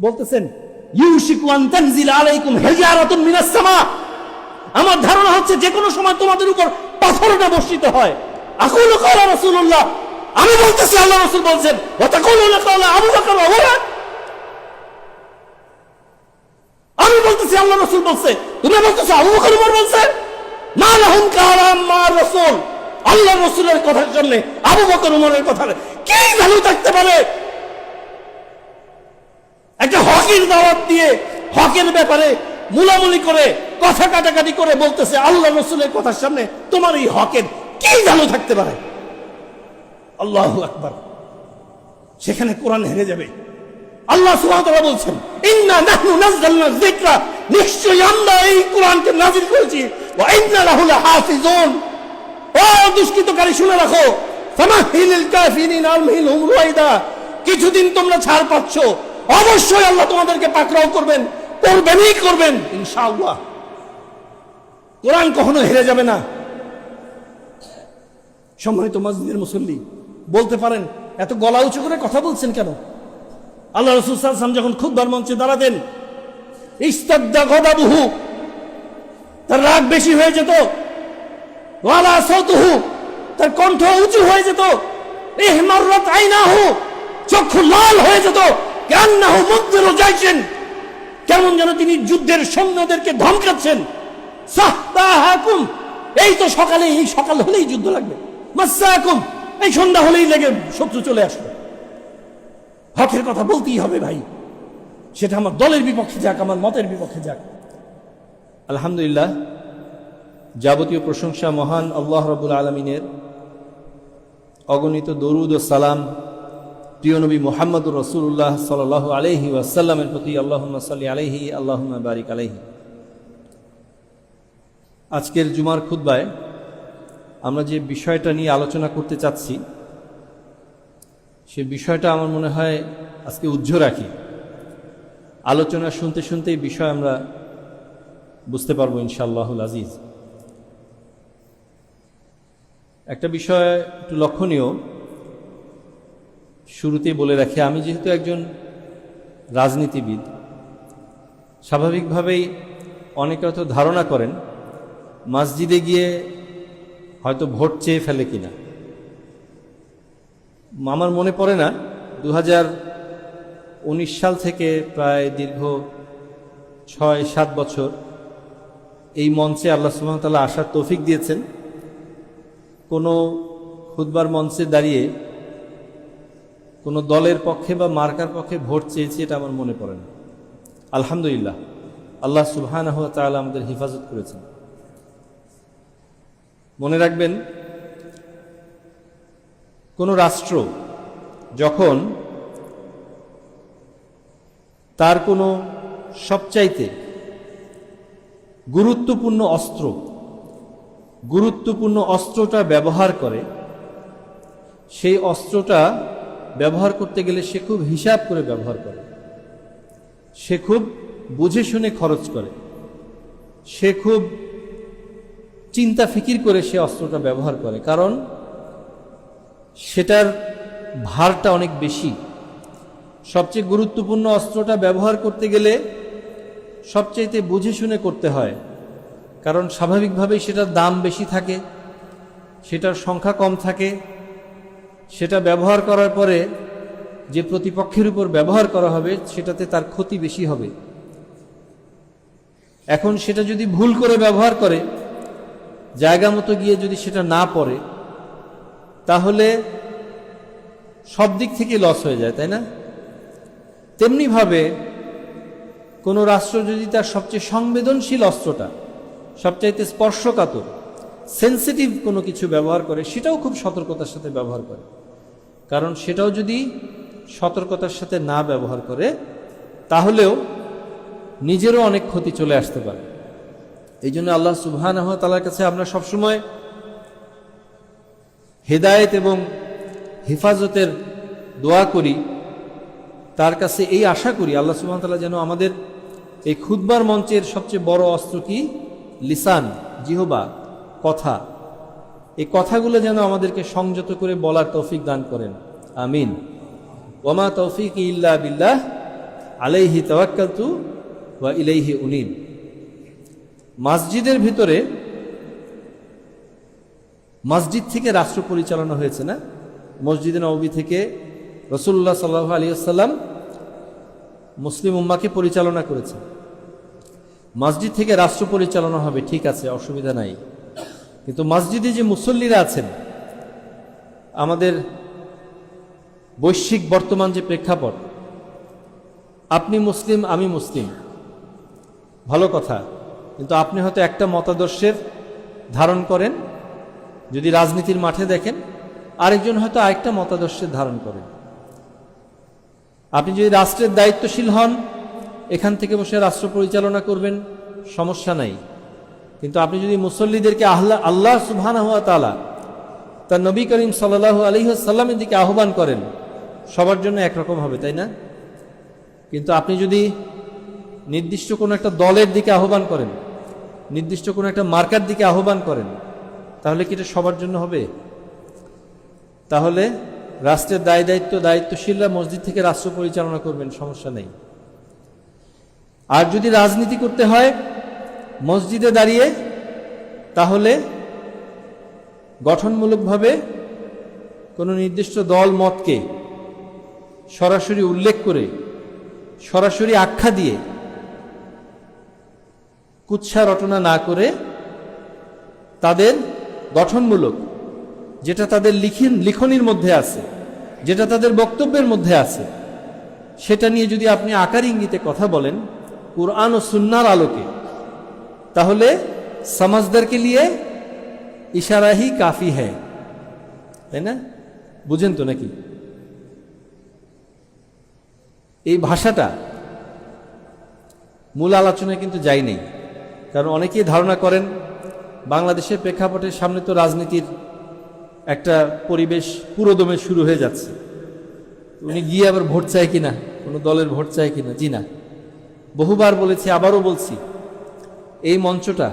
বলতেছেন ইউশিকু আন তানজিলা আলাইকুম হিজারাতুন মিনাস সামা, আমার ধারণা হচ্ছে যে কোনো সময় তোমাদের উপর পাথরটা বর্ষিত হয়। আকুলু ক্বালা রাসূলুল্লাহ, আমি বলতেছি আল্লাহ রাসূল বলছেন, ওয়া তাকুলুনা ক্বালা আবু বকর ওয়া ওমর, আমি বলতেছি আল্লাহ রাসূল বলছে, তুমি বলতেছো আবু বকর ওমর বলছে। মা লাহুম কালাম মা রাসূল, আল্লাহ রাসূলের কথার জন্য আবু বকর ওমরের কথা কি ভ্যালু থাকতে পারে? একটা হকের দাওয়াত দিয়ে হকের ব্যাপারে মুলামুলি করে কথা কাটাকাটি করে বলতেছে আল্লাহ রাসূলের কথার সামনে তোমার এই হকের কি ভ্যালু থাকতে পারে? আল্লাহু আকবার। সেখানে কোরআন হেরে যাবে। আল্লাহ সুবহানাহু ওয়া তাআলা বলছেন, ইন্না নাহনু নাযালনা যিকরা, নিশ্চয়ই আমরা এই কোরআনকে নাযিল করেছি, ওয়া ইন্না লাহু লাহাফিজুন। ও দুষ্কৃতকারী শুনে রাখো, ফামাহিলিল কাফিরিনা আমহিলহুম রুয়াইদা, কিছুদিন তোমরা ছাড় পাচ্ছ, অবশ্যই আল্লাহ তোমাদেরকে পাকড়াও করবেন, করবেনই করবেন ইনশাআল্লাহ। কোরআন কখনো হেরে যাবে না। সম্মানিত মসজিদের মুসল্লি, বলতে পারেন এত গলা উঁচু করে কথা বলছেন কেন? আল্লাহ রাসূল সাল্লাল্লাহু আলাইহি ওয়াসাল্লাম যখন খুতবার মঞ্চে দাঁড়াতেন, ইস্তাদ্দা গদাবুহু, তার রাগ বেশি হয়ে যেত, ওয়ালা সাউতুহু, তার কণ্ঠ উঁচু হয়ে যেত, ইহমাররাত আইনাহু, চক্ষু লাল হয়ে যেত, কান্নাহু মুদবিরু জাইশিন, কেমন যেন তিনি যুদ্ধের সৈন্যদেরকে ধমকাচ্ছেন। সাহতাহাকুম, এই তো সকালে, এই সকাল হলেই যুদ্ধ লাগবে, মাসাকুম, এই সন্ধ্যা হলেই লেগে শত্রু চলে আসবে। হকের কথা বলতেই হবে ভাই, সেটা আমার দলের বিপক্ষে যাক, আমার মতের বিপক্ষে যাক। আলহামদুলিল্লাহ, যাবতীয় প্রশংসা মহান আল্লাহ রাব্বুল আলামিনের, অগণিত দরুদ ও সালাম প্রিয় নবী মুহাম্মদুর রাসূলুল্লাহ সাল্লাল্লাহু আলাইহি ওয়াসাল্লামের প্রতি। আল্লাহুম্মা সাল্লি আলাইহি, আল্লাহুম্মা বারিক আলাইহি। আজকের জুমার খুতবায় আমরা যে বিষয়টা নিয়ে আলোচনা করতে চাচ্ছি, সে বিষয়টা আমার মনে হয় আজকে উজ্জ্বল রাখি। আলোচনা শুনতে শুনতেই বিষয় আমরা বুঝতে পারবো ইনশাআল্লাহুল আজিজ। একটা বিষয় একটু লক্ষণীয়, শুরুতেই বলে রাখি, আমি যেহেতু একজন রাজনীতিবিদ, স্বাভাবিকভাবেই অনেকে হয়তো ধারণা করেন মসজিদে গিয়ে হয়তো ভোট চেয়ে ফেলে কিনা। আমার মনে পড়ে না, 2019 সাল থেকে প্রায় দীর্ঘ 6-7 বছর এই মঞ্চে আল্লাহ সুবহানাহু ওয়া তাআলা আসার তৌফিক দিয়েছেন। কোনো খুতবার মঞ্চে দাঁড়িয়ে কোনো দলের পক্ষে বা মার্কার পক্ষে ভোট চেয়েছি, এটা আমার মনে পড়ে না। আলহামদুলিল্লাহ, আল্লাহ সুবহানাহু ওয়া তাআলা আমাদের হেফাজত করেছেন। মনে রাখবেন, কোনো রাষ্ট্র যখন তার কোনো সবচাইতে গুরুত্বপূর্ণ অস্ত্রটা ব্যবহার করে, সেই অস্ত্রটা ব্যবহার করতে গেলে সে খুব হিসাব করে ব্যবহার করে, সে খুব বুঝে শুনে খরচ করে, সে খুব চিন্তা ফিকির করে সে অস্ত্রটা ব্যবহার করে, কারণ সেটার ভারটা অনেক বেশি। সবচেয়ে গুরুত্বপূর্ণ অস্ত্রটা ব্যবহার করতে গেলে সবচাইতে বুঝে শুনে করতে হয়, কারণ স্বাভাবিকভাবেই সেটার দাম বেশি থাকে, সেটার সংখ্যা কম থাকে, সেটা ব্যবহার করার পরে যে প্রতিপক্ষের উপর ব্যবহার করা হবে সেটাতে তার ক্ষতি বেশি হবে। এখন সেটা যদি ভুল করে ব্যবহার করে, জায়গা মতো গিয়ে যদি সেটা না পড়ে, তাহলে সব দিক থেকে লস হয়ে যায়, তাই না? তেমনিভাবে কোনো রাষ্ট্র যদি তার সবচেয়ে সংবেদনশীল অস্ত্রটা, সবচাইতে স্পর্শকাতর সেন্সিটিভ কোনো কিছু ব্যবহার করে, সেটাও খুব সতর্কতার সাথে ব্যবহার করে, কারণ সেটাও যদি সতর্কতার সাথে না ব্যবহার করে তাহলেও নিজেরও অনেক ক্ষতি চলে আসতে পারে। এই জন্য আল্লাহ সুবহানাহু ওয়া তাআলার কাছে আমরা সবসময় হেদায়েত এবং হেফাজতের দোয়া করি, তার কাছে এই আশা করি আল্লাহ সুবহানাহু ওয়া তাআলা যেন আমাদের এই খুতবার মঞ্চের সবচেয়ে বড় অস্ত্র কি? লিসান, জিহবা, কথা, এই কথাগুলো যেন আমাদেরকে সংযত করে বলার তৌফিক দান করেন। আমিন। ওয়ামা তৌফিক ইল্লা বিল্লাহ, আলাইহি তাওয়াক্কালতু ওয়া ইলাইহি উনীব। মসজিদের ভিতরে, মসজিদ থেকে রাষ্ট্র পরিচালনা হয়েছে না? মসজিদে নববী থেকে রাসূলুল্লাহ সাল্লাল্লাহু আলাইহি ওয়াসাল্লাম মুসলিম উম্মাহকে পরিচালনা করেছেন। মসজিদ থেকে রাষ্ট্র পরিচালনা হবে, ঠিক আছে, অসুবিধা নাই। কিন্তু মসজিদে যে মুসল্লিরা আছেন, আমাদের বৈশ্বিক বর্তমান যে প্রেক্ষাপট, আপনি মুসলিম, আমি মুসলিম, ভালো কথা, কিন্তু আপনি হয়তো একটা মতাদর্শের ধারণ করেন, যদি রাজনীতির মাঠে দেখেন, আরেকজন হয়তো আরেকটা মতাদর্শের ধারণ করেন। আপনি যদি রাষ্ট্রের দায়িত্বশীল হন, এখান থেকে বসে রাষ্ট্র পরিচালনা করবেন, সমস্যা নাই। কিন্তু আপনি যদি মুসল্লিদেরকে আল্লাহ সুবহানাহু ওয়া তাআলা তার নবী করিম সাল্লাল্লাহু আলাইহি ওয়াসাল্লামের দিকে আহ্বান করেন, সবার জন্য একরকম হবে, তাই না? কিন্তু আপনি যদি নির্দিষ্ট কোনো একটা দলের দিকে আহ্বান করেন, নির্দিষ্ট কোনো একটা মার্কার দিকে আহ্বান করেন, তাহলে কি এটা সবার জন্য হবে? তাহলে রাষ্ট্রের দায়িত্বশীলরা মসজিদ থেকে রাষ্ট্র পরিচালনা করবেন, সমস্যা নেই। আর যদি রাজনীতি করতে হয় মসজিদে দাঁড়িয়ে, তাহলে গঠনমূলকভাবে কোনো নির্দিষ্ট দল মতকে সরাসরি উল্লেখ করে, সরাসরি আখ্যা দিয়ে, কুৎসা রটনা না করে, তাদের গঠনমূলক যেটা তাদের লিখনির মধ্যে আছে, যেটা তাদের বক্তব্যের মধ্যে আছে, সেটা নিয়ে যদি আপনি আকার ইঙ্গিতে কথা বলেন কুরআন ও সুন্নাহর আলোকে, তাহলে সমাজদারকে লিয়ে ইশারা হি কাফি হ্যায়, তাই না? বুঝেন তো নাকি? এই ভাষাটা মূল আলোচনায় কিন্তু যাই নেই, কারণ অনেকেই ধারণা করেন বাংলাদেশের প্রেক্ষাপটের সামনে তো রাজনীতির একটা পরিবেশ পুরোদমে শুরু হয়ে যাচ্ছে, উনি গিয়ে আবার ভোট চায় কিনা, কোনো দলের ভোট চায় কিনা। জি না, বহুবার বলেছি, আবারও বলছি, এই মঞ্চটা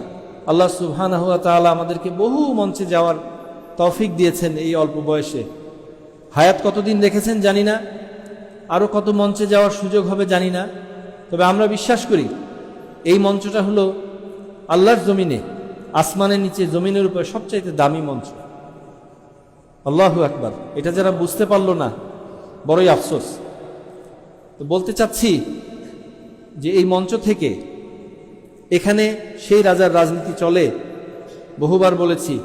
আল্লাহ সুবহানাহু ওয়া তাআলা আমাদেরকে বহু মঞ্চে যাওয়ার তৌফিক দিয়েছেন এই অল্প বয়সে। হায়াত কতদিন রেখেছেন জানি না, আরও কত মঞ্চে যাওয়ার সুযোগ হবে জানি না, তবে আমরা বিশ্বাস করি এই মঞ্চটা হলো আল্লাহর জমিনে, আসমানের নিচে, জমিনের উপরে সবচাইতে দামি মঞ্চ। আল্লাহু আকবার। এটা যারা বুঝতে পারলো না, বড়ই আফসোস। তো বলতে চাচ্ছি যে এই মঞ্চ থেকে এখানে সেই রাজার রাজনীতি চলে। বহুবার বলেছি,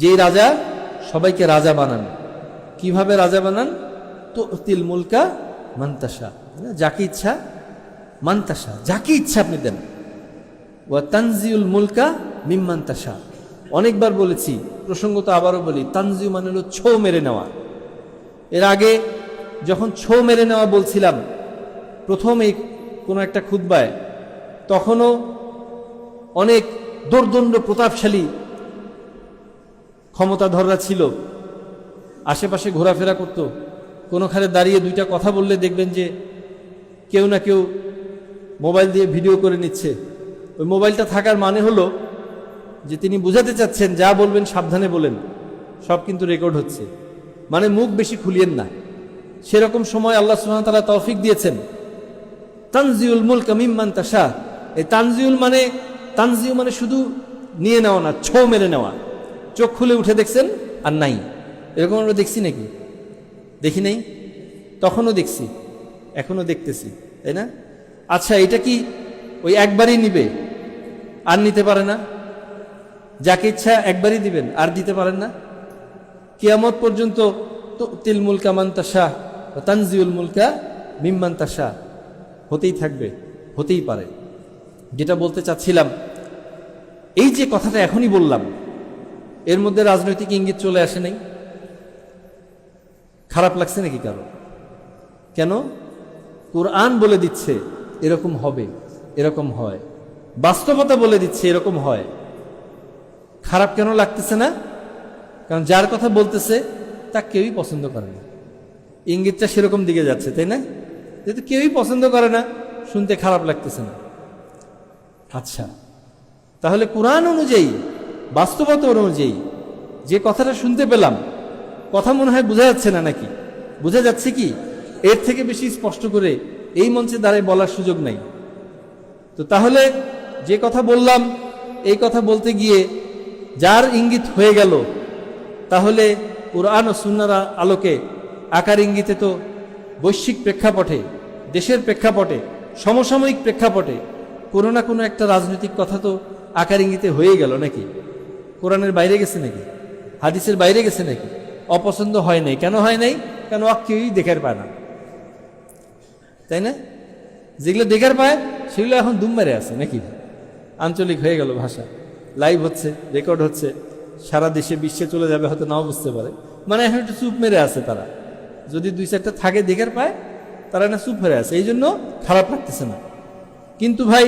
যেই রাজা সবাইকে রাজা বানান। কিভাবে রাজা বানান? তুতিল মুলকা মানতাসা, যাকে ইচ্ছা, মানতাসা, যাকে ইচ্ছা আপনি দেন। ওয়া তানজিউল মুলকা মিম্মানতাসা। অনেকবার বলেছি, প্রসঙ্গত আবারও বলি, তানজিউ মানে হলো ছৌ মেরে নেওয়া। এর আগে যখন ছৌ মেরে নেওয়া বলছিলাম প্রথম এই কোনো একটা খুতবায়, তখনও অনেক দোর্দণ্ড প্রতাপশালী ক্ষমতাধররা ছিল, আশেপাশে ঘোরাফেরা করত। কোনোখানে দাঁড়িয়ে দুইটা কথা বললে দেখবেন যে কেউ না কেউ মোবাইল দিয়ে ভিডিও করে নিচ্ছে। ওই মোবাইলটা থাকার মানে হলো যে তিনি বুঝাতে চাচ্ছেন, যা বলবেন সাবধানে বলেন, সব কিন্তু রেকর্ড হচ্ছে, মানে মুখ বেশি খুলিয়েন না। সেরকম সময় আল্লাহ সুবহানাহু ওয়া তাআলা তৌফিক দিয়েছেন। তানজিউল মুলকা মিম্মান তাশা। এই তানজিউ মানে শুধু নিয়ে নেওয়া না, ছৌ মেরে নেওয়া। চোখ খুলে উঠে দেখছেন আর নাই, এরকম আমরা দেখছি নাকি? দেখি নাই? তখনও দেখছি, এখনো দেখতেছি, তাই না? আচ্ছা, এটা কি ওই একবারই নিবে আর নিতে পারে না? যাকে ইচ্ছা একবারই দিবেন আর দিতে পারেন না? কিয়ামত পর্যন্ত তুতিল মুলকা মান তাশা ওয়া তানজিউল মুলকা মিম্মান তাশা হতেই থাকবে, হতেই পারে। যেটা বলতে চাচ্ছিলাম, এই যে কথাটা এখনই বললাম, এর মধ্যে রাজনৈতিক ইঙ্গিত চলে আসে নাই? খারাপ লাগছে নাকি কারো? কেন? কোরআন বলে দিচ্ছে এরকম হবে, এরকম হয়, বাস্তবতা বলে দিচ্ছে এরকম হয়। খারাপ কেন লাগতেছে না? কারণ যার কথা বলতেছে তা কেউই পছন্দ করে না। ইঙ্গিতটা সেরকম দিকে যাচ্ছে, তাই না? যেহেতু কেউই পছন্দ করে না, শুনতে খারাপ লাগতেছে না। আচ্ছা, তাহলে কোরআন অনুযায়ী, বাস্তবতা অনুযায়ী যে কথাটা শুনতে পেলাম, কথা মনে হয় বোঝা যাচ্ছে না নাকি? বোঝা যাচ্ছে কি? এর থেকে বেশি স্পষ্ট করে এই মঞ্চে দাঁড়িয়ে বলার সুযোগ নাই। তো তাহলে যে কথা বললাম, এই কথা বলতে গিয়ে যার ইঙ্গিত হয়ে গেল, তাহলে কুরআন ও সুন্নাহর আলোকে আকার ইঙ্গিতে তো বৈশ্বিক প্রেক্ষাপটে, দেশের প্রেক্ষাপটে, সমসাময়িক প্রেক্ষাপটে কোনো না কোনো একটা রাজনৈতিক কথা তো আকার ইঙ্গিতে হয়ে গেল নাকি? কোরআনের বাইরে গেছে নাকি? হাদিসের বাইরে গেছে নাকি? অপছন্দ হয় নাই। কেন হয় নাই? কেন কেউই দেখার পায় না, তাই না? যেগুলো দেখার পায় সেগুলো এখন দুম মেরে আছে নাকি? আঞ্চলিক হয়ে গেল ভাষা, লাইভ হচ্ছে, রেকর্ড হচ্ছে, সারা দেশে বিশ্বে চলে যাবে, হয়তো নাও বুঝতে পারে। মানে এখন একটু চুপ মেরে আছে তারা। যদি দুই চারটা থাকে দেখার পায়, তারা না চুপ হয়ে আছে, এই জন্য খারাপ লাগতেছে না। কিন্তু ভাই,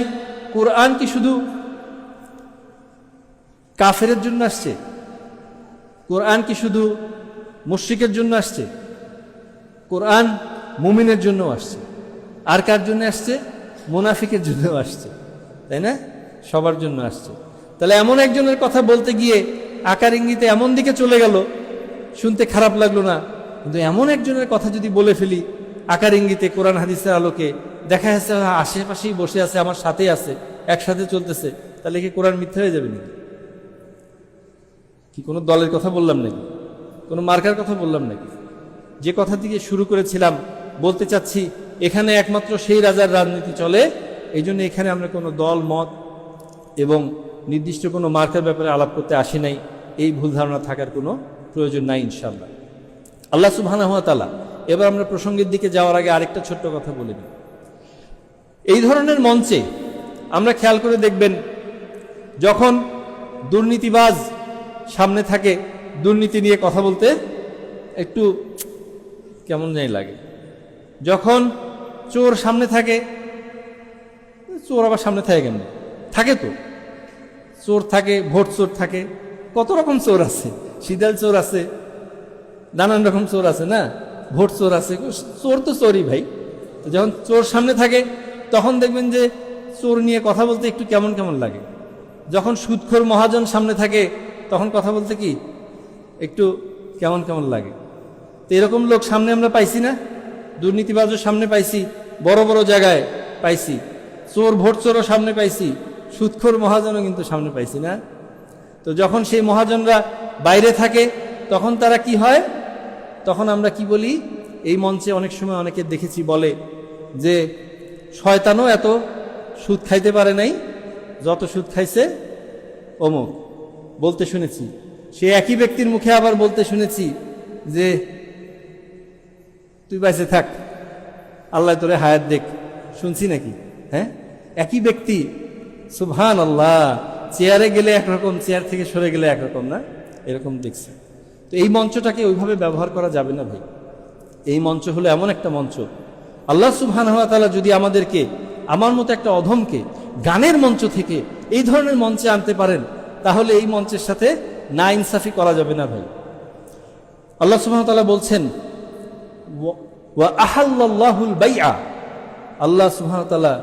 কোরআন কি শুধু কাফেরের জন্য আসছে? কোরআন কি শুধু মুশরিকের জন্য আসছে? কোরআন মুমিনের জন্য আসছে। আর কার জন্য আসছে? মুনাফিকের জন্য আসছে, তাই না? সবার জন্য আসছে। তাহলে এমন একজনের কথা বলতে গিয়ে আকার ইঙ্গিতে এমন দিকে চলে গেল, শুনতে খারাপ লাগলো না। কিন্তু এমন একজনের কথা যদি বলে ফেলি আকার ইঙ্গিতে কোরআন হাদিসের আলোকে, দেখা যাচ্ছে আশেপাশেই বসে আছে, আমার সাথেই আছে, একসাথে চলতেছে, তাহলে কি কোরআন মিথ্যা হয়ে যাবে নাকি? কি কোনো দলের কথা বললাম নাকি? কোনো মার্কার কথা বললাম নাকি? যে কথা থেকে শুরু করেছিলাম, বলতে চাচ্ছি এখানে একমাত্র সেই রাজার রাজনীতি চলে। এই জন্য এখানে আমরা কোনো দল মত এবং নির্দিষ্ট কোনো মার্কার ব্যাপারে আলাপ করতে আসি নাই। এই ভুল ধারণা থাকার কোনো প্রয়োজন নাই ইনশাআল্লাহ। আল্লাহ সুবহানাহু ওয়া তাআলা, এবার আমরা প্রসঙ্গের দিকে যাওয়ার আগে আরেকটা ছোট্ট কথা বলে নিই। এই ধরনের মঞ্চে আমরা খেয়াল করে দেখবেন, যখন দুর্নীতিবাজ সামনে থাকে, দুর্নীতি নিয়ে কথা বলতে একটু কেমন জানি লাগে। যখন চোর সামনে থাকে, চোর আবার সামনে থাকে কেন? থাকে তো, চোর থাকে, ভোট চোর থাকে, কত রকম চোর আছে, শীতল চোর আছে, নানান রকম চোর আছে না, ভোট চোর আছে, চোর তো চোরই ভাই। যখন চোর সামনে থাকে তখন দেখবেন যে চোর নিয়ে কথা বলতে একটু কেমন কেমন লাগে। যখন সুদখোর মহাজন সামনে থাকে তখন কথা বলতে কি একটু কেমন কেমন লাগে। তো এরকম লোক সামনে আমরা পাইছি না? দুর্নীতিবাজও সামনে পাইছি, বড় বড় জায়গায় পাইছি, চোর ভোট চোরও সামনে পাইছি, সুদখোর মহাজনও কিন্তু সামনে পাইছি না? তো যখন সেই মহাজনরা বাইরে থাকে তখন তারা কি হয়? তখন আমরা কি বলি? এই মঞ্চে অনেক সময় অনেকে দেখেছি বলে যে শয়তানও এত সুদ খাইতে পারে নাই যত সুদ খাইছে অমুক, বলতে শুনেছি। সে একই ব্যক্তির মুখে আবার বলতে শুনেছি যে তুই বাইসে থাক, আল্লাহ তোরে হায়াত দেখ, শুনছি নাকি? হ্যাঁ, একই ব্যক্তি, সুবহানাল্লাহ। চেয়ারে গেলে একরকম, চেয়ার থেকে সরে গেলে একরকম, না? এরকম দেখছি। তো এই মঞ্চটাকে ওইভাবে ব্যবহার করা যাবে না ভাই। এই মঞ্চ হলো এমন একটা মঞ্চ, আল্লাহ সুবহানাহু ওয়া তাআলা যদি আমাদেরকে, আমার মতো একটা অধমকে গানের মঞ্চ থেকে এই ধরনের মঞ্চে আনতে পারেন, তাহলে এই মঞ্চের সাথে না ইনসাফি করা যাবে না ভাই। আল্লাহ সুবহানাহু ওয়া তাআলা বলছেন, ওয়া আহাল্লাল্লাহুল বাইআ, আল্লাহ সুবহানাহু ওয়া তাআলা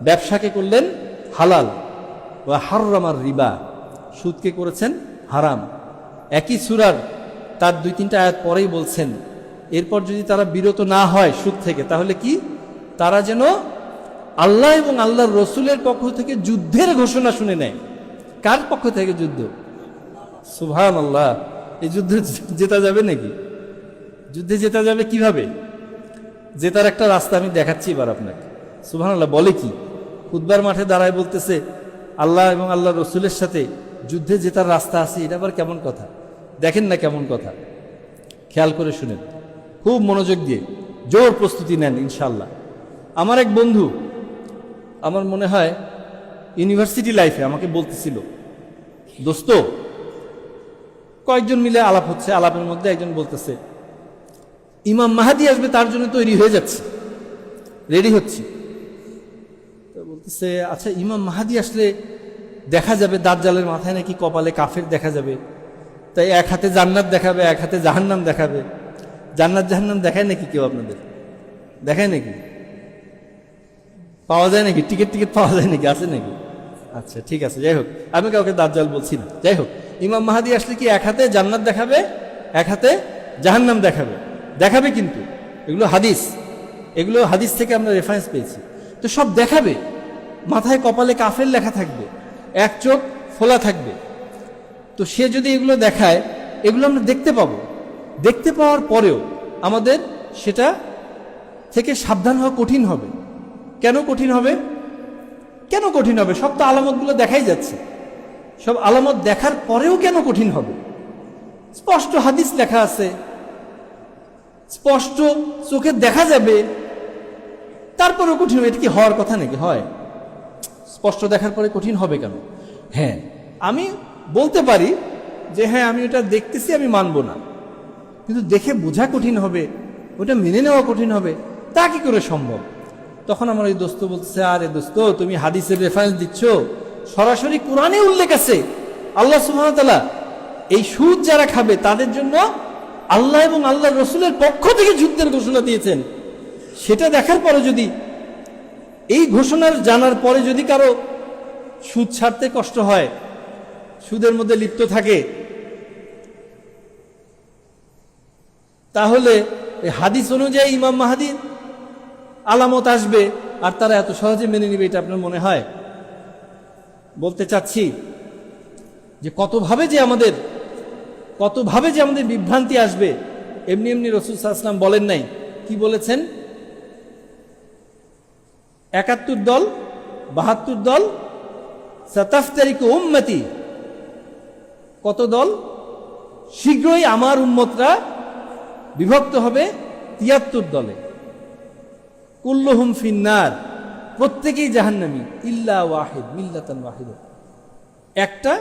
ব্যবসাকে করলেন হালাল, ওয়া হাররামার রিবা, সুদকে করেছেন হারাম। একই সূরার তার 2-3টা আয়াত পরেই বলছেন, এরপর যদি তারা বিরত না হয় সুদ থেকে, তাহলে কি? তারা যেন আল্লাহ এবং আল্লাহর রসুলের পক্ষ থেকে যুদ্ধের ঘোষণা শুনে নেয়। কার পক্ষ থেকে যুদ্ধ? সুবহানাল্লাহ। এই যুদ্ধে জেতা যাবে নাকি? যুদ্ধে জেতা যাবে কিভাবে? জেতার একটা রাস্তা আমি দেখাচ্ছি এবার আপনাকে। সুবহানাল্লাহ বলে কি? খুতবার মাঠে দাঁড়ায় বলতেছে আল্লাহ এবং আল্লাহর রসুলের সাথে যুদ্ধে জেতার রাস্তা আছে। এটা আবার কেমন কথা? দেখেন না কেমন কথা, খেয়াল করে শুনেন, খুব মনোযোগ দিয়ে জোর প্রস্তুতি নেন ইনশাল্লাহ। আমার এক বন্ধু, আমার মনে হয় ইউনিভার্সিটি লাইফে, আমাকে বলতেছিল, দোস্ত, কয়েকজন মিলে আলাপ হচ্ছে, আলাপের মধ্যে একজন বলতেছে ইমাম মাহাদি আসবে, তার জন্য তৈরি হয়ে যাচ্ছে, রেডি হচ্ছি। তো বলতেছে, আচ্ছা ইমাম মাহাদি আসলে দেখা যাবে দাজ্জালের মাথায় নাকি কপালে কাফের দেখা যাবে, তাই এক হাতে জান্নাত দেখাবে, এক হাতে জাহান্নাম দেখাবে। জান্নাত জাহান্নাম দেখায় নাকি কেউ আপনাদের? দেখায় নাকি? পাওয়া যায় নাকি? টিকিট পাওয়া যায় নাকি? আছে নাকি? আচ্ছা ঠিক আছে, যাই হোক, আমি কাউকে দাজ্জাল বলছি না। যাই হোক, ইমাম মাহাদি আসলে কি এক হাতে জান্নাত দেখাবে, এক হাতে জাহান্নাম দেখাবে? দেখাবে, কিন্তু এগুলো হাদিস, এগুলো হাদিস থেকে আমরা রেফারেন্স পেয়েছি। তো সব দেখাবে, মাথায় কপালে কাফের লেখা থাকবে, এক চোখ ফোলা থাকবে। তো সে যদি এগুলো দেখায়, এগুলো আমরা দেখতে পাবো। দেখতে পাওয়ার পরেও আমাদের সেটা থেকে সাবধান হওয়া কঠিন হবে। কেন কঠিন হবে? কেন কঠিন হবে? সব তো আলামতগুলো দেখাই যাচ্ছে। সব আলামত দেখার পরেও কেন কঠিন হবে? স্পষ্ট হাদিস লেখা আছে, স্পষ্ট চোখে দেখা যাবে, তারপরেও কঠিন হবে। এটা কি হওয়ার কথা নাকি? হয়? স্পষ্ট দেখার পরে কঠিন হবে কেন? হ্যাঁ, আমি বলতে পারি যে হ্যাঁ আমি এটা দেখতেছি, আমি মানব না, কিন্তু দেখে বোঝা কঠিন হবে, ওটা মেনে নেওয়া কঠিন হবে, তা কি করে সম্ভব? তখন আমার ওই দোস্ত বলছে, আরে দোস্ত, তুমি হাদিসের রেফারেন্স দিচ্ছ, সরাসরি কোরআনে উল্লেখ আছে। আল্লাহ সুবহানাহু ওয়া তাআলা এই সুদ যারা খাবে তাদের জন্য আল্লাহ এবং আল্লাহর রাসূলের পক্ষ থেকে যুদ্ধের ঘোষণা দিয়েছেন। সেটা দেখার পরে যদি, এই ঘোষণার জানার পরে যদি কারো সুদ ছাড়তে কষ্ট হয়, সুদের মধ্যে লিপ্ত থাকে, তাহলে এই হাদিস অনুযায়ী ইমাম মাহদীর আলামত আসবে আর তারা এত সহজে মেনে নেবে, এটা আপনার মনে হয়? বলতে চাচ্ছি যে কতভাবে যে আমাদের বিভ্রান্তি আসবে। এমনি এমনি রাসূল সাল্লাল্লাহু আলাইহি ওয়াসাল্লাম বলেন নাই, কি বলেছেন? ৭১ দল ৭২ দল, সাতাফতারিকু উম্মতি, কত দল? শীঘ্রই আমার উম্মতরা বিভক্ত হবে ৭৩ দলে। কুল্লুহুম ফিন্নার, প্রত্যেকেই জাহান্নামী, ইল্লা ওয়াহিদ মিল্লাতান ওয়াহিদা, একটা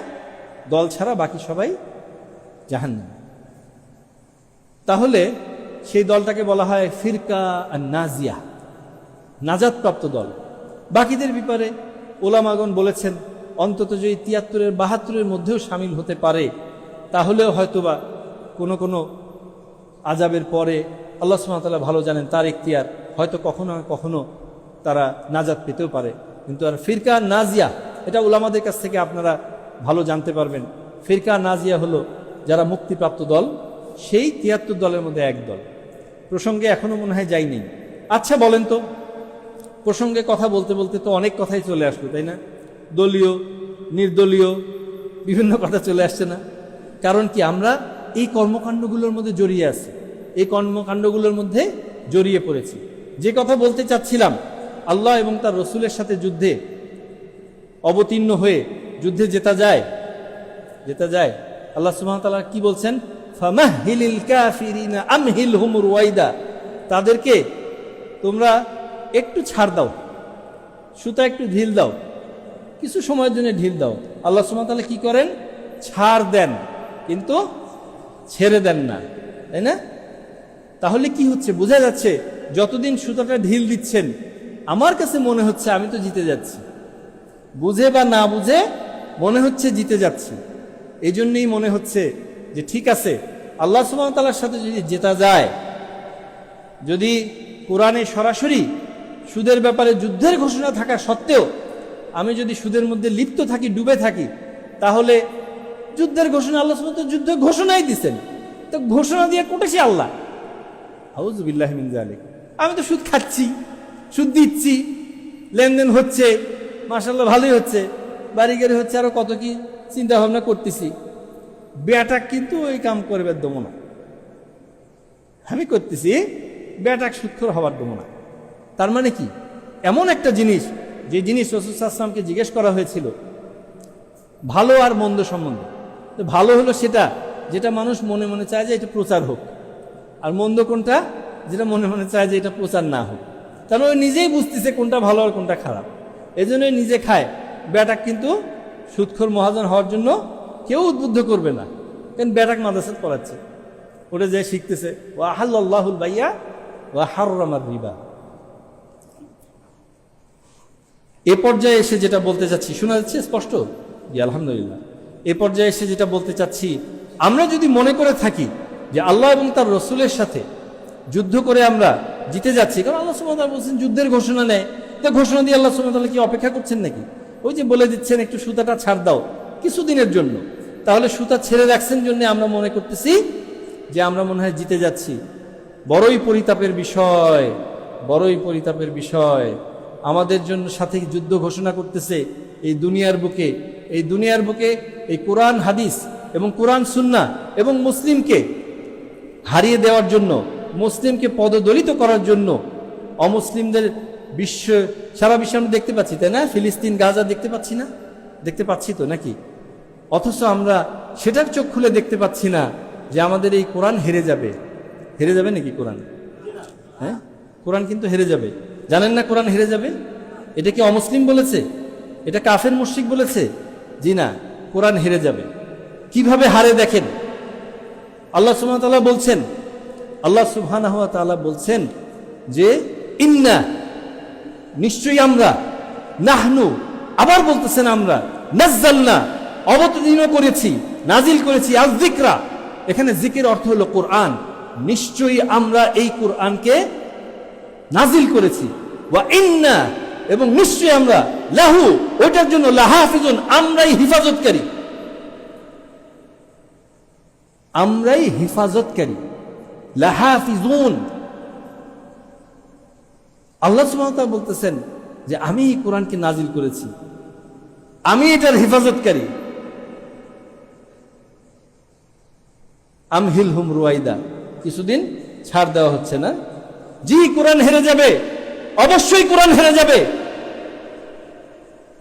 দল ছাড়া বাকি সবাই জাহান্নামী। তাহলে সেই দলটাকে বলা হয় ফিরকা আন-নাজিয়া, নাজাতপ্রাপ্ত দল। বাকিদের ব্যাপারে ওলামাগণ বলেছেন অন্তত যদি ৭৩-এর ৭২-এর মধ্যেও শামিল হতে পারে, তাহলেও হয়তোবা কোনো কোনো আযাবের পরে আল্লাহ সুবহানাহু ওয়া তাআলা ভালো জানেন, তার ইখতিয়ার, হয়তো কখনো না কখনো তারা নাজাত পেতেও পারে। কিন্তু আর ফিরকা নাজিয়া, এটা উলামাদের কাছ থেকে আপনারা ভালো জানতে পারবেন। ফিরকা নাজিয়া হলো যারা মুক্তিপ্রাপ্ত দল, সেই ৭৩ দলের মধ্যে এক দল। প্রসঙ্গে এখনো মনে হয় যায়নি। আচ্ছা বলেন তো, প্রসঙ্গে কথা বলতে বলতে তো অনেক কথাই চলে আসলো, তাই না? দলীয়, নির্দলীয়, বিভিন্ন কথা চলে আসছে না? কারণ কি, আমরা এই কর্মকাণ্ডগুলোর মধ্যে জড়িয়ে আছি, এই কর্মকাণ্ডগুলোর মধ্যে জড়িয়ে পড়েছি। যে কথা বলতে চাচ্ছিলাম, আল্লাহ এবং তার রসুলের সাথে যুদ্ধে অবতীর্ণ হয়ে যুদ্ধে জেতা যায়। আল্লাহ সুবহানাহু ওয়া তাআলা কি বলছেন? ফামাহহিলিল কাফিরিনা আমহিলহুম রুওয়াইদা, তাদেরকে তোমরা একটু ছাড় দাও, সুতা একটু ঢিল দাও, কিছু সময়ের জন্য ঢিল দাও। আল্লাহ সুবহানাহু ওয়া তাআলা কি করেন? ছাড় দেন, কিন্তু ছেড়ে দেন না, তাই না? তাহলে কি হচ্ছে? বোঝা যাচ্ছে যতদিন সুতাটা ঢিল দিচ্ছেন, আমার কাছে মনে হচ্ছে আমি তো জিতে যাচ্ছি, বুঝে বা না বুঝে মনে হচ্ছে জিতে যাচ্ছি। এই জন্যই মনে হচ্ছে যে ঠিক আছে, আল্লাহ সুবহানাহু ওয়া তাআলার সাথে যদি জেতা যায়, যদি কোরআনে সরাসরি সুদের ব্যাপারে যুদ্ধের ঘোষণা থাকা সত্ত্বেও আমি যদি সুদের মধ্যে লিপ্ত থাকি, ডুবে থাকি, তাহলে যুদ্ধের ঘোষণা, আল্লাহ সুবহানাহু ওয়া তাআলা যুদ্ধের ঘোষণাই দিচ্ছেন, তো ঘোষণা দিয়ে কোটেছি আল্লাহ। আউযু বিল্লাহি মিন যালিক। আমি তো সুদ খাচ্ছি, সুদ দিচ্ছি, লেনদেন হচ্ছে, মাশাআল্লাহ ভালোই হচ্ছে, বাড়ি গাড়ি হচ্ছে, আরো কত কি চিন্তা ভাবনা করতেছি। বেটা কিন্তু ওই কাম করবে দমো না, আমি করতেছি, বেটা সুদখোর হওয়ার দমো না। তার মানে কি? এমন একটা জিনিস, যে জিনিস রাসূল সাল্লাল্লাহু আলাইহি ওয়াসাল্লামকে জিজ্ঞেস করা হয়েছিল ভালো আর মন্দ সম্বন্ধে। তো ভালো হলো সেটা যেটা মানুষ মনে মনে চায় যে এটা প্রচার হোক, আর মন্দ কোনটা? যেটা মনে মনে চায় যে এটা প্রচার না হোক। কারণ ওই নিজেই বুঝতেছে কোনটা ভালো আর কোনটা খারাপ, এই জন্যই নিজে খায়। বেটাক কিন্তু সুদখোর মহাজন হওয়ার জন্য কেউ উদ্বুদ্ধ করবে না, কারণ বেটাক মাদ্রাসাত পড়াচ্ছে, ওটা যে শিখতেছে। ওয়া আহাল্লাল্লাহুল বাইয়া ওয়া হাররামার রিবা। এ পর্যায়ে এসে যেটা বলতে চাচ্ছি, শোনা যাচ্ছে স্পষ্ট? জি আলহামদুলিল্লাহ। এ পর্যায়ে এসে যেটা বলতে চাচ্ছি, আমরা যদি মনে করে থাকি যে আল্লাহ এবং তার রসুলের সাথে যুদ্ধ করে আমরা জিতে যাচ্ছি, কারণ আল্লাহ সুবহানাহু ওয়া তাআলা বলছেন যুদ্ধের ঘোষণা নেয়, তা ঘোষণা দিয়ে আল্লাহ সুবহানাহু ওয়া তাআলা কি অপেক্ষা করছেন নাকি? ওই যে বলে দিচ্ছেন একটু সুতাটা ছাড় দাও কিছুদিনের জন্য, তাহলে সুতা ছেড়ে রাখছেন জন্য আমরা মনে করতেছি যে আমরা মনে হয় জিতে যাচ্ছি। বড়ই পরিতাপের বিষয় বড়ই পরিতাপের বিষয়। আমাদের জন্য সাথে যুদ্ধ ঘোষণা করতেছে এই দুনিয়ার বুকে, এই কোরআন হাদিস এবং কোরআন সুন্নাহ এবং মুসলিমকে হারিয়ে দেওয়ার জন্য, মুসলিমকে পদদলিত করার জন্য। অমুসলিমদের সারা বিশ্বে আমরা দেখতে পাচ্ছি, তাই না? ফিলিস্তিন, গাজা দেখতে পাচ্ছি না? দেখতে পাচ্ছি তো নাকি? অথচ আমরা সেটার চোখ খুলে দেখতে পাচ্ছি না যে আমাদের এই কোরআন হেরে যাবে। হেরে যাবে নাকি কোরআন? হ্যাঁ, কোরআন কিন্তু হেরে যাবে। জানেন না কোরআন হেরে যাবে? এটা কি অমুসলিম বলেছে? এটা কাফের মুশরিক বলেছে? জি না, কোরআন হেরে যাবে। কিভাবে হারে দেখেন, আল্লাহ সুবহানাহু ওয়া তাআলা বলছেন, আল্লাহ সুবহানাহু ওয়া তাআলা বলছেন যে ইন্না, নিশ্চয়ই আমরা, নাহনু, আবার বলতেছেন আমরা, নাজ্জালনা, অবতীর্ণ করেছি, নাজিল করেছি, আয-যিকরা, এখানে জিকির অর্থ হলো কোরআন। নিশ্চয়ই আমরা এই কোরআনকে নাজিল করেছি। ওয়া ইন্না, এবং নিশ্চয়ই আমরা, লাহু, ওইটার জন্য, লাহাফিজুন, আমরাই হিফাজতকারী, আমরাই হিফাজতকারী, লাহাফিজুন। আল্লাহ সুবহানাহু ওয়া তাআলা বলতেছেন যে আমি এই কোরআনকে নাজিল করেছি, আমি এটার হেফাজতকারী। আমহিলহুম রুয়াইদা, কিছুদিন ছাড় দেওয়া হচ্ছে না? জি, কোরআন হেরে যাবে, অবশ্যই কোরআন হেরে যাবে।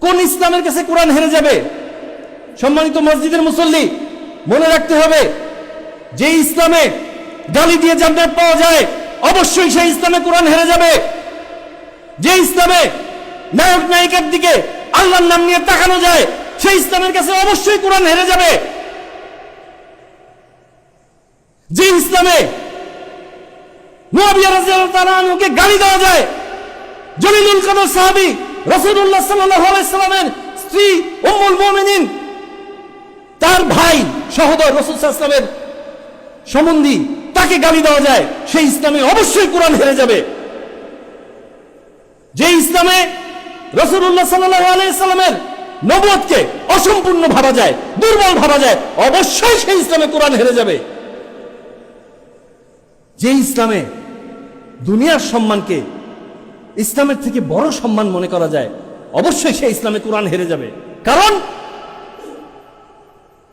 কোন ইসলামের কাছে কোরআন হেরে যাবে? সম্মানিত মসজিদের মুসল্লি, মনে রাখতে হবে, যে ইসলামে গালি দিয়ে জান্নাত পাওয়া যায়, অবশ্যই সেই ইসলামে কোরআন হেরে যাবে। যে ইসলামে নায়ক নায়িকার দিকে আল্লাহর নাম নিয়ে তাকানো যায়, সেই ইসলামের কাছে অবশ্যই কোরআন হেরে যাবে। যে ইসলামে মুআবিয়া রাদিয়াল্লাহু তাআলা আনহুকে গালি দেওয়া যায়, জলিলুল কদর সাহাবী রাসূলুল্লাহ সাল্লাল্লাহু আলাইহি সাল্লামের স্ত্রী উম্মুল মুমিনিন, তার ভাই সহোদর রাসূল সাল্লাল্লাহু আলাইহি সাল্লামের সম্বন্ধী, তাকে গালি দেওয়া যায়, সেই ইসলামে অবশ্যই কোরআন হেরে যাবে। যে ইসলামে রাসূলুল্লাহ সাল্লাল্লাহু আলাইহি সাল্লামের নবুয়তকে অসম্পূর্ণ ভাবা যায়, দুর্বল ভাবা যায়, অবশ্যই সেই ইসলামে কোরআন হেরে যাবে। যে ইসলামে দুনিয়ার সম্মানকে ইসলামের থেকে বড় সম্মান মনে করা যায়, অবশ্যই সেই ইসলামে কোরআন হেরে যাবে। কারণ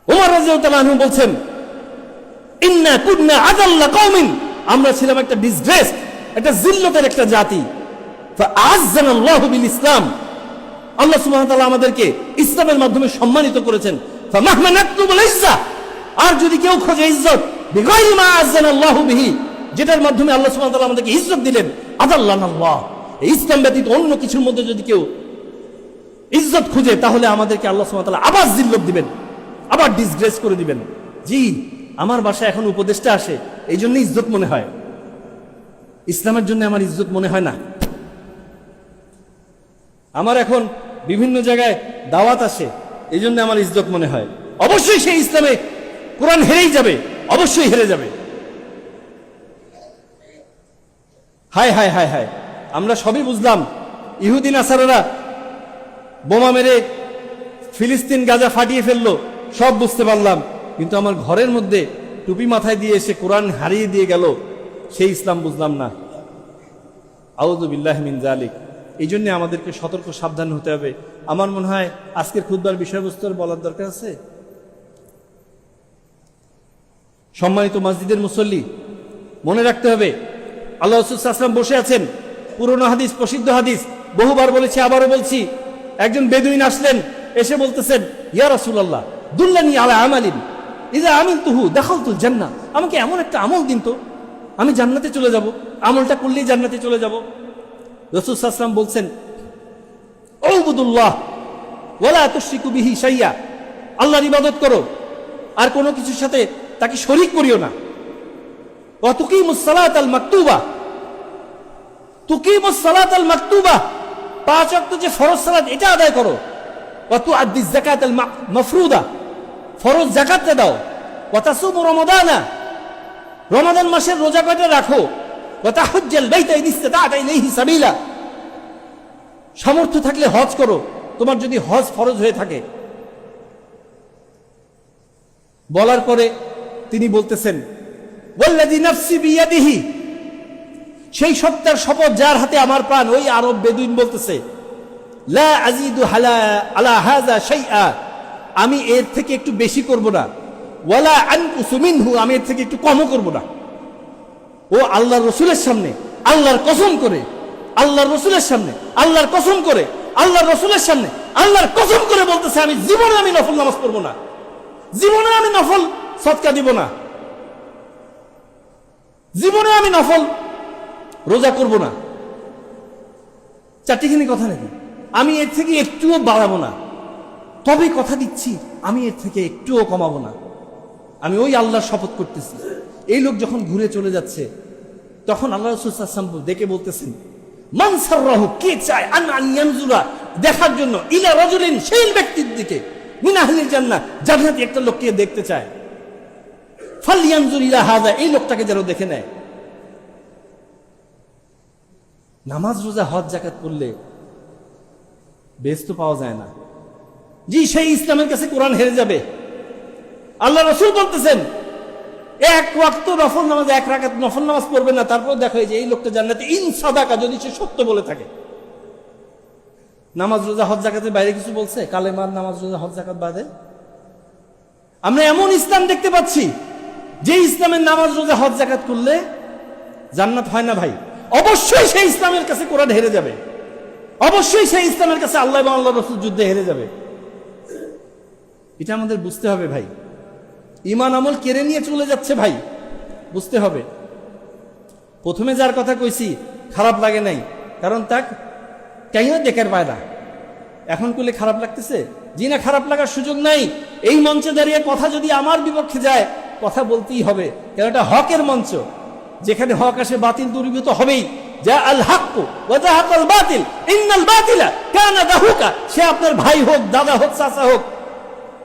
ওমর রাদিয়াল্লাহু তাআলা আনহু বলছেন, ইন্না কুন্না আযাল্লা কওমিন, আমরা ছিলাম একটা ডিসগ্রেস, একটা জিল্লতের একটা জাতি। ফাআযানা আল্লাহু বিল ইসলাম, আল্লাহ সুবহানাহু ওয়া তাআলা আমাদেরকে ইসলামের মাধ্যমে সম্মানিত করেছেন। ফামাহমা নাতলুবুল ইজ্জা, আর যদি কেউ খোঁজে ইজ্জত, বিগাইরি মা আযানা আল্লাহু বিহি, যেটার মাধ্যমে আল্লাহ সুবহানাহু ওয়া তাআলা আমাদেরকে ইজ্জত দিলেন, আদাল্লানা আল্লাহ, এই ইসলাম ব্যতীত অন্য কিছুর মধ্যে যদি কেউ ইজ্জত খুঁজে, তাহলে আমাদেরকে আল্লাহ সুবহানাহু ওয়া তাআলা আবার জিল্লত দিবেন, আবার ডিসগ্রেস করে দিবেন। জি, আমার বাসায় এখন উপদেশটা আসে, এই জন্য ইজ্জত মনে হয়, ইসলামের জন্য আমার ইজ্জত মনে হয় না। আমার এখন বিভিন্ন জায়গায় দাওয়াত আসে, এই জন্য আমার ইজ্জত মনে হয়। অবশ্যই সেই ইসলামে কোরআন হেরেই যাবে, অবশ্যই হেরে যাবে। হায় হায় হায় হায়, আমরা সবই বুঝলাম, ইহুদি নাসারারা বোমা মেরে ফিলিস্তিন গাজা ফাটিয়ে ফেললো, সব বুঝতে পারলাম, কিন্তু আমার ঘরের মধ্যে টুপি মাথায় দিয়ে এসে কোরআন হারিয়ে দিয়ে গেল, সেই ইসলাম বুঝলাম না। আউযু বিল্লাহি মিন যালিক। এই জন্য আমাদেরকে সতর্ক সাবধান হতে হবে। আমার মনে হয় আজকের খুতবার বিষয়বস্তু বলার দরকার আছে। সম্মানিত মসজিদের মুসল্লি, মনে রাখতে হবে, আল্লাহ রাসূল সাল্লাল্লাহু আলাইহি ওয়াসাল্লাম বসে আছেন, পুরনো হাদিস, প্রসিদ্ধ হাদিস, বহুবার বলেছি, আবারও বলছি। একজন বেদুইন আসলেন, এসে বলতেছেন, ইয়া রাসূলুল্লাহ দুল্লানি আলা আমালিন ইযা আমিলতুহু দাখালতুল জান্নাহ, আমাকে এমন একটা আমল দিন তো, আমি জান্নাতে চলে যাব, আমলটা করলেই জান্নাতে চলে যাব। রাসূল সাল্লাল্লাহু আলাইহি ওয়াসাল্লাম বলছেন, উবুদুল্লাহ ওয়ালা তুশরিকু বিহি শাইয়া, আল্লাহর ইবাদত করো, আর কোনো কিছুর সাথে তাকে শরীক করিও না। ওয়া তুকিমুস সালাতাল মাকতুবা, তুকিমুস সালাতাল মাকতুবা, 5 ওয়াক্ত যে ফরজ সালাত এটা আদায় করো। ওয়া তুআদ্দিজ যাকাতাল মাফরুদা, ফরজ যাকাতটা দাও। ওয়া তাসুমু রমাদানা, রমাদান মাসের রোজা কয়টা রাখো। ওয়া তাহুজ্জাল বাইতা ইন ইসতাতা ইলাইহি সাবিলা, সামর্থ্য থাকলে হজ করো, তোমার যদি হজ ফরজ হয়ে থাকে। বলার পরে তিনি বলতেছেন, ওয়াল্লাযী নাফসি বিয়াদিহি, সেই সত্তার শপথ যার হাতে আমার প্রাণ, ওই আরব বেদুইন বলতেছে, লা আজিদু আলা হাযা শাইআ, আমি এর থেকে একটু বেশি করব না, ওয়ালা আনকুসু মিনহু, আমি এর থেকে একটু কমও করব না। ও আল্লাহর রাসূলের সামনে আল্লাহর কসম করে, আল্লাহর রাসূলের সামনে আল্লাহর কসম করে, আল্লাহর রাসূলের সামনে আল্লাহর কসম করে বলতেছে, আমি জীবনে আমি নফল নামাজ পড়ব না, জীবনে আমি নফল সদকা দিব না, জীবনে আমি নফল রোজা করব না। চারটিখানি কথা নাকি? আমি এর থেকে একটুও বাড়াবো না, তবে কথা দিচ্ছি আমি এর থেকে একটুও কমাবো না। আমি ওই আল্লাহর শপথ করতেছি। এই লোক যখন ঘুরে চলে যাচ্ছে, তখন আল্লাহ রাসূল সাল্লাল্লাহু আলাইহি ওয়াসাল্লাম ডেকে বলতেছেন, মান সাররাহু, কে চায় আন ইয়ানজুরা, দেখার জন্য, ইলা রাজুলিন, সেই ব্যক্তির দিকে, মিন আহলিল জান্নাহ, জান্নাতি একটা লোককে দেখতে চায়, ফালইয়ানজুর ইলা হাযা, এই লোকটাকে যেন দেখে নেয়। নামাজ রোজা হজ যাকাত করলে বেহেশত পাওয়া যায় না। জি, সেই ইসলামের কাছে কোরআন হেরে যাবে। আল্লাহ রাসূল বলতেছেন, এক ওয়াক্ত নফল নামাজ, এক রাকাত নফল নামাজ পড়বে না, তারপর দেখো যে এই লোকটা জান্নাতে, ইন সাদাকা, যদি সে সত্য বলে থাকে। নামাজ রোজা হজ যাকাতের বাইরে কিছু বলছে? কালেমার নামাজ রোজা হজ যাকাত বাদে আমরা এমন ইসলাম দেখতে পাচ্ছি যে ইসলামের নামাজ রোজা হজ যাকাত করলে জান্নাত হয় না ভাই। অবশ্যই সেই ইসলামের কাছে কোরআন হেরে যাবে, অবশ্যই সেই ইসলামের কাছে আল্লাহ এবং আল্লাহ রাসূল যুদ্ধে হেরে যাবে। এটা আমাদের বুঝতে হবে ভাই। ঈমান আমল কেড়ে নিয়ে চলে যাচ্ছে ভাই, বুঝতে হবে। প্রথমে যার কথা কইছি খারাপ লাগে নাই, কারণ তাক কেন দেখার পায় না। এখন করলে খারাপ লাগতেছে? জি না, খারাপ লাগার সুযোগ নাই। এই মঞ্চে দাঁড়িয়ে কথা যদি আমার বিপক্ষে যায়, কথা বলতেই হবে, কারণ এটা হকের মঞ্চ। যেখানে হক আসে বাতিল দূরীভূত হবেই। যা আল হক ওয়া যাহাকাল বাতিল ইন্নাল বাতিলা কানা যাহুকা, সে আপনার ভাই হোক, দাদা হোক, চাচা হোক,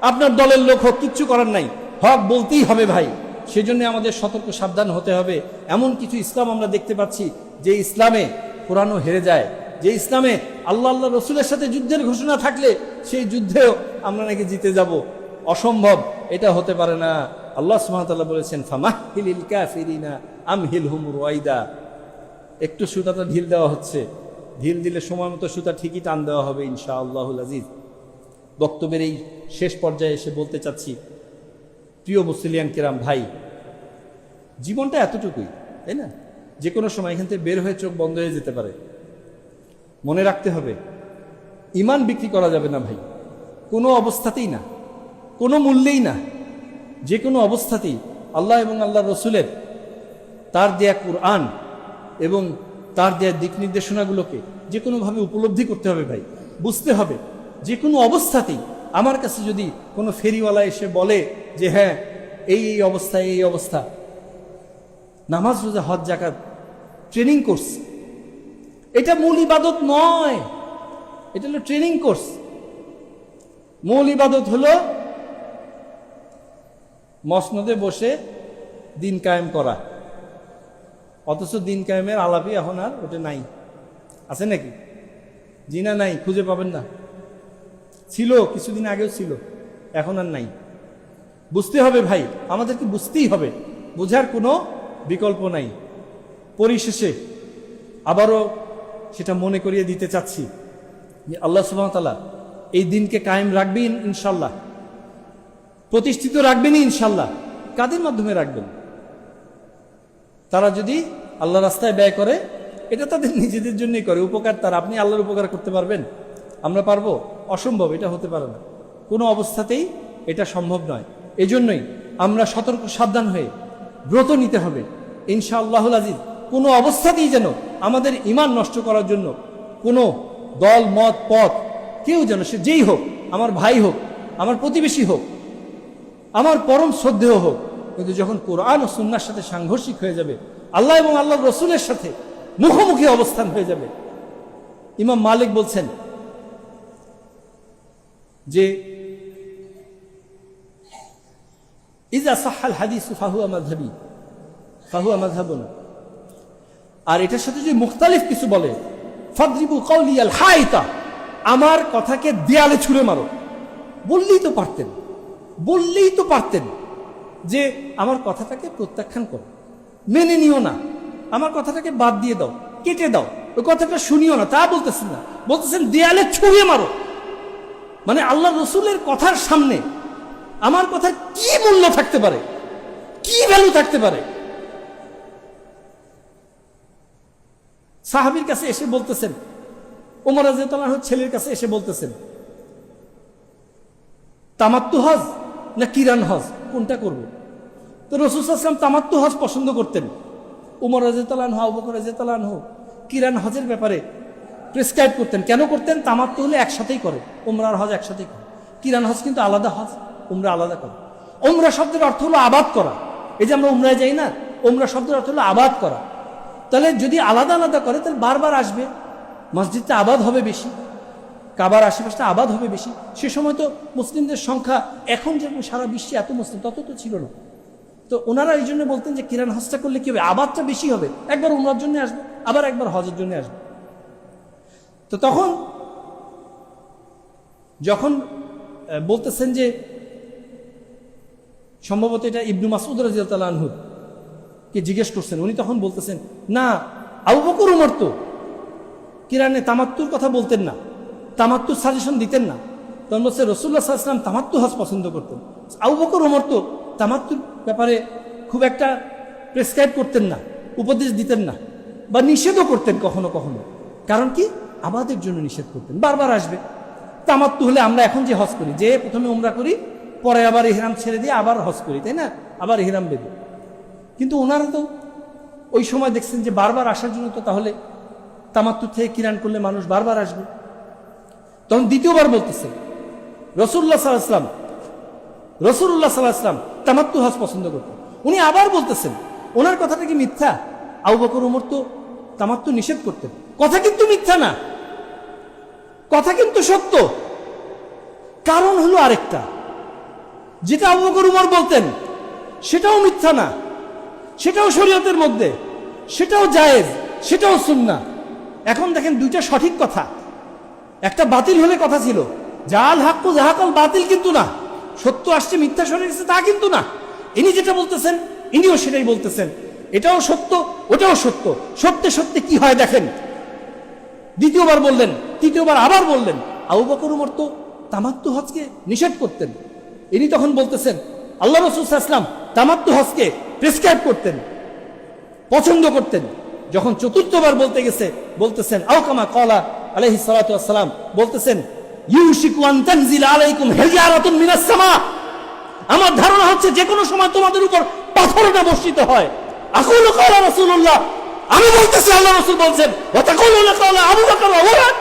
আপনার দলের লোক হোক, কিচ্ছু করার নাই, হক বলতেই হবে ভাই। সেজন্য আমাদের সতর্ক সাবধান হতে হবে। এমন কিছু ইসলাম আমরা দেখতে পাচ্ছি যে ইসলামে কোরআনও হেরে যায়, যে ইসলামে আল্লাহ আল্লাহ রসুলের সাথে যুদ্ধের ঘোষণা থাকলে সেই যুদ্ধেও আমরা নাকি জিতে যাব। অসম্ভব, এটা হতে পারে না। আল্লাহ সুবহানাহু ওয়া তাআলা বলেছেন, ফামাহহিলিল কাফিরিনা আমহিলহুম রুয়াইদা, একটু সুতাটা ঢিল দেওয়া হচ্ছে, ঢিল দিলে সময় মতো সুতা ঠিকই টান দেওয়া হবে ইনশাআল্লাহুল আজিজ। বক্তব্যের এই শেষ পর্যায়ে এসে বলতে চাচ্ছি, প্রিয় মুসলিয়ান কিরাম ভাই, জীবনটা এতটুকুই, তাই না? যে কোনো সময় এখান থেকে বের হয়ে চোখ বন্ধ হয়ে যেতে পারে। মনে রাখতে হবে, ঈমান বিক্রি করা যাবে না ভাই, কোনো অবস্থাতেই না, কোনো মূল্যেই না। যে কোনো অবস্থাতেই আল্লাহ এবং আল্লাহ রসুলের তার দেয়া কুরআন এবং তার দেয়া দিক নির্দেশনাগুলোকে যে কোনোভাবে উপলব্ধি করতে হবে ভাই, বুঝতে হবে। যে কোনো অবস্থাতেই আমার কাছে যদি কোনো ফেরিওয়ালা এসে বলে যে হ্যাঁ এই এই অবস্থা, এই অবস্থা, নামাজ রোজা হজ যাকাত ট্রেনিং কোর্স, এটা মূল ইবাদত নয়, এটা হলো ট্রেনিং কোর্স। মূল ইবাদত হলো মসনদে বসে দিন কায়েম করা, অথচ দিন কায়েমের আলাপই এখন আর ওটা নাই। আছে নাকি? জি না, নাই, খুঁজে পাবেন না। ছিল, কিছুদিন আগেও ছিল, এখন আর নাই। বুঝতে হবে ভাই, আমাদেরকে বুঝতেই হবে, বোঝার কোনো বিকল্প নাই। পরিশেষে আবারও সেটা মনে করিয়ে দিতে চাচ্ছি যে আল্লাহ সুবহানাহু ওয়া তাআলা এই দিনকে কায়েম রাখবেন ইনশাল্লাহ, প্রতিষ্ঠিত রাখবেনই ইনশাল্লাহ। কাদের মাধ্যমে রাখবেন? তারা যদি আল্লাহ রাস্তায় ব্যয় করে, এটা তাদের নিজেদের জন্যই করে, উপকার তার। আপনি আল্লাহর উপকার করতে পারবেন? আমরা পারবো? অসম্ভব, এটা হতে পারে না, কোনো অবস্থাতেই এটা সম্ভব নয়। এই জন্যই আমরা সতর্ক সাবধান হয়ে ব্রত নিতে হবে ইনশাআল্লাহুল আজিজ। কোনো অবস্থাতেই যেন আমাদের ঈমান নষ্ট করার জন্য কোনো দল মত পথ কেউ যেন, সে যেই হোক, আমার ভাই হোক, আমার প্রতিবেশী হোক, আমার পরম শ্রদ্ধেয় হোক, কিন্তু যখন কোরআন ও সুন্নাহর সাথে সাংঘর্ষিক হয়ে যাবে, আল্লাহ এবং আল্লাহ রসুলের সাথে মুখোমুখি অবস্থান হয়ে যাবে। ইমাম মালিক বলছেন যে ইজা সাহাল হাদিস ফাহুয়া মাযহাবি ফাহুয়া মাযহাবুনা, আর এটার সাথে যদি মুখতালিফ কিছু বলে, ফাদরিবু কাওলি আল হাইতা, আমার কথাকে দেয়ালে ছুঁড়ে মারো। বললেই তো পারতেন, বললেই তো পারতেন যে আমার কথাটাকে প্রত্যাখ্যান করো, মেনে নিও না, আমার কথাটাকে বাদ দিয়ে দাও, কেটে দাও, ওই কথাটা শুনিও না, তা বলতেছেন না, বলতেছেন দেয়ালে ছুঁড়ে মারো। মানে আল্লাহ রসুলের কথার সামনে আমার কথার কি মূল্য থাকতে পারে, কি ভ্যালু থাকতে পারে? সাহাবীর কাছে এসে বলতেছেন, ওমর রাদিয়াল্লাহু আনহু ছেলের কাছে এসে বলতেছেন, তামাত্তু হজ না কিরান হজ, কোনটা করব? তো রাসূল সাল্লাল্লাহু আলাইহি ওয়াসাল্লাম তামাত্তু হজ পছন্দ করতেন। ওমর রাদিয়াল্লাহু আনহু, আবু বকর রাদিয়াল্লাহু আনহু কিরান হজের ব্যাপারে প্রেসক্রাইব করতেন। কেন করতেন? তামাত্তু হলে একসাথেই করে, উমরা আর হজ একসাথেই করে। কিরান হজ কিন্তু আলাদা হজ, উমরা আলাদা করে। উমরা শব্দের অর্থ হলো আবাদ করা। এই যে আমরা উমরায় যাই না, উমরা শব্দের অর্থ হলো আবাদ করা। তাহলে যদি আলাদা আলাদা করে তাহলে বারবার আসবে, মসজিদটা আবাদ হবে বেশি, কাবার আশেপাশটা আবাদ হবে বেশি। সে সময় তো মুসলিমদের সংখ্যা এখন যেরকম সারা বিশ্বে এত মুসলিম তত তো ছিল না। তো ওনারা এই জন্য বলতেন যে কিরান হজটা করলে কি হবে, আবাদটা বেশি হবে, একবার উমরার জন্য আসবে, আবার একবার হজের জন্য আসবে। তো তখন যখন বলতেছেন যে সম্ভবত এটা ইবনু মাসউদ রাদিয়াল্লাহু আনহু কে জিজ্ঞেস করছেন, উনি তখন বলতেছেন, না আবু বকর উমর তো কিরানে তামাত্তুর কথা বলতেন না, তামাত্তুর সাজেশন দিতেন না। তখন বলছে রাসূলুল্লাহ সাল্লাল্লাহু আলাইহি ওয়াসাল্লাম তামাত্তু হজ পছন্দ করতেন। আবু বকর উমর তো তামাত্তুর ব্যাপারে খুব একটা প্রেসক্রাইব করতেন না, উপদেশ দিতেন না, বা নিষেধও করতেন কখনো কখনো। কারণ কি? আবাদের জন্য নিষেধ করতেন, বারবার আসবে। তামাত্তু হলে আমরা এখন যে হজ করি, যে প্রথমে উমরা করি, পরে আবার ইহরাম ছেড়ে দিয়ে আবার হজ করি, তাই না? আবার ইহরাম বেঁধে। কিন্তু ওনারা তো ওই সময় দেখছেন যে বারবার আসার জন্য, তো তাহলে তামাত্তু থেকে কিরান করলে মানুষ বারবার আসবে। তখন দ্বিতীয়বার বলতেছে রাসূলুল্লাহ সাল্লাল্লাহু আলাইহি ওয়াসাল্লাম তামাত্তু হজ পছন্দ করতেন। উনি আবার বলতেছেন, ওনার কথাটা কি মিথ্যা? আবু বকর উমর তো তামাত্তু নিষেধ করতেন। কথা কিন্তু মিথ্যা না, কথা কিন্তু সত্য। কারণ হলো আরেকটা, যেটা আবু বকর উমর বলতেন সেটাও মিথ্যা না, সেটাও শরীয়তের মধ্যে, সেটাও জায়েজ, সেটাও সুন্নাহ। এখন দেখেন দুইটা সঠিক কথা, একটা বাতিল হলে কথা ছিল, জাল হাক্কু জাহাকাল বাতিল কিন্তু না, সত্য আসছে মিথ্যা সরে গেছে তা কিন্তু না। ইনি যেটা বলতেছেন ইনিও সেটাই বলতেছেন, এটাও সত্য ওটাও সত্য। সত্যে সত্যে কি হয় দেখেন। দ্বিতীয়বার বললেন, তৃতীয়বার আবার বললেন, আবু বকর উমর তো তামাত্তু হজকে নিষেধ করতেন। ইনি তখন বলতেছেন আল্লাহ রাসূল সাল্লাল্লাহু আলাইহি ওয়াসাল্লাম তামাত্তু হজকে প্রেসক্রাইব করতেন, পছন্দ করতেন। যখন চতুর্থবার বলতে গেছে বলতেছেন আও কামা ক্বালা আলাইহিস সালাতু ওয়াস সালাম, বলতেছেন ইউশিকু আন তানজিলা আলাইকুম হিজারাতুন মিনাস সামা, আমার ধারণা হচ্ছে যে কোনো সময় তোমাদের উপর পাথরটা বর্ষিত হয়। আকুলু ক্বালা রাসূলুল্লাহ, আমি বলতেছি আল্লাহ রাসূল বলছেন, ওয়া তাকুলুনা ক্বালা আবু বকর ওয়া উমর,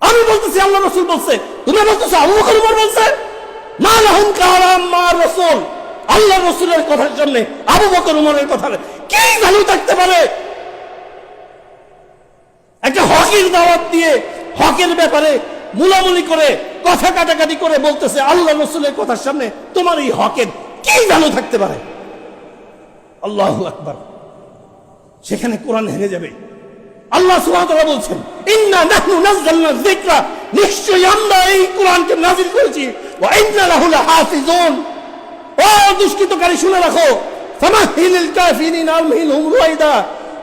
আমি বলতেছি আল্লাহ রাসূল বলছে, তুমি বলতেছো আবু বকর উমর বলছে। মা লাহুম কালাম মা রাসূল, আল্লাহ রাসূলের কথার জন্য আবু বকর উমরের কথার কি ভ্যালু থাকতে পারে? একটা হকের দাওয়াত দিয়ে হকের ব্যাপারে মুলামুলি করে কথা কাটাকাটি করে বলতেছে আল্লাহ রাসূলের কথার সামনে তোমার এই হকের কি ভ্যালু থাকতে পারে? আল্লাহু আকবার। সেখানে কোরআন হেরে যাবে। আল্লাহ সুবহানাহু ওয়া তাআলা বলছেন ইন্না নাহনু নাযালনা যিকরা, নিশ্চয়ই আমরা এই কোরআনকে নাযিল করেছি, ওয়া ইন্না লাহু লাহাফিজুন। ও দুষ্কৃতকারী শুনে রাখো, ফামাহিলিল কাফিরিনা আমহিলহুম রুয়াইদা,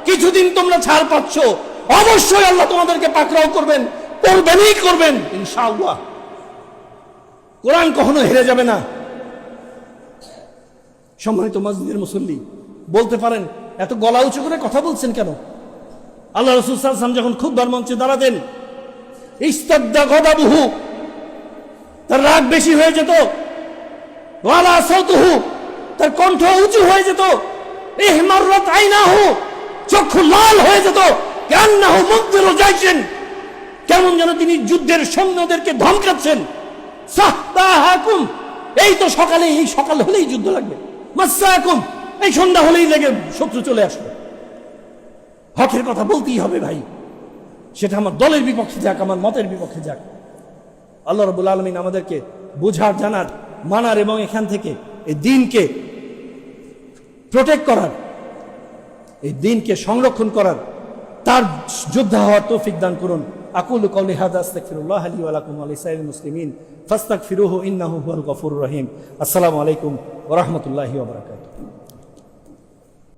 কিছুদিন তোমরা ছাড় পাচ্ছ, অবশ্যই আল্লাহ তোমাদেরকে পাকড়াও করবেন, করবেনই করবেন ইনশাআল্লাহ। কোরআন কখনো হেরে যাবে না। সম্মানিত মসজিদের মুসল্লি, বলতে পারেন এত গলা উঁচু করে কথা বলছেন কেন? আল্লাহ রাসূল সাল্লাল্লাহু আলাইহি ওয়াসাল্লাম যখন খুতবার মঞ্চে দাঁড়াতেন, ইস্তাদ্দা গদাবুহু, তার রাগ বেশি হয়ে যেত, ওয়ালা সাউতুহু, তার কণ্ঠ উঁচু হয়ে যেত, ইহমাররাত আইনাহু, চক্ষু লাল হয়ে যেত, কান্নাহু মুগদিরু জাইশিন, কেমন যেন তিনি যুদ্ধের সৈন্যদেরকে ধমকাচ্ছেন। সাহতাহাকুম, এই তো সকালে, এই সকাল হলেই যুদ্ধ লাগবে, মাসাকুম, এই সন্ধ্যা হলেই লেগে শত্রু চলে আসবে। হকের কথা বলতেই হবে ভাই, সেটা আমার দলের বিপক্ষে যাক, আমার মতের বিপক্ষে যাক। আল্লাহ রাব্বুল আলামিন আমাদেরকে বোঝার, জানার, মানার এবং এখান থেকে এই দ্বীনকে প্রোটেক্ট করার, এই দ্বীনকে সংরক্ষণ করার, তার যোদ্ধা হওয়ার তৌফিক দান করুন। আকুলু কওলি হাযা আস্তাগফিরুল্লাহ লি ওয়া লাকুম ওয়া লিসাইরিল মুসলিমিন ফাস্তাগফিরুহু ইন্নাহু হুয়াল গফুরুর রহিম। আসসালামু আলাইকুম ওয়া রাহমাতুল্লাহি ওয়া বারাকাতুহু।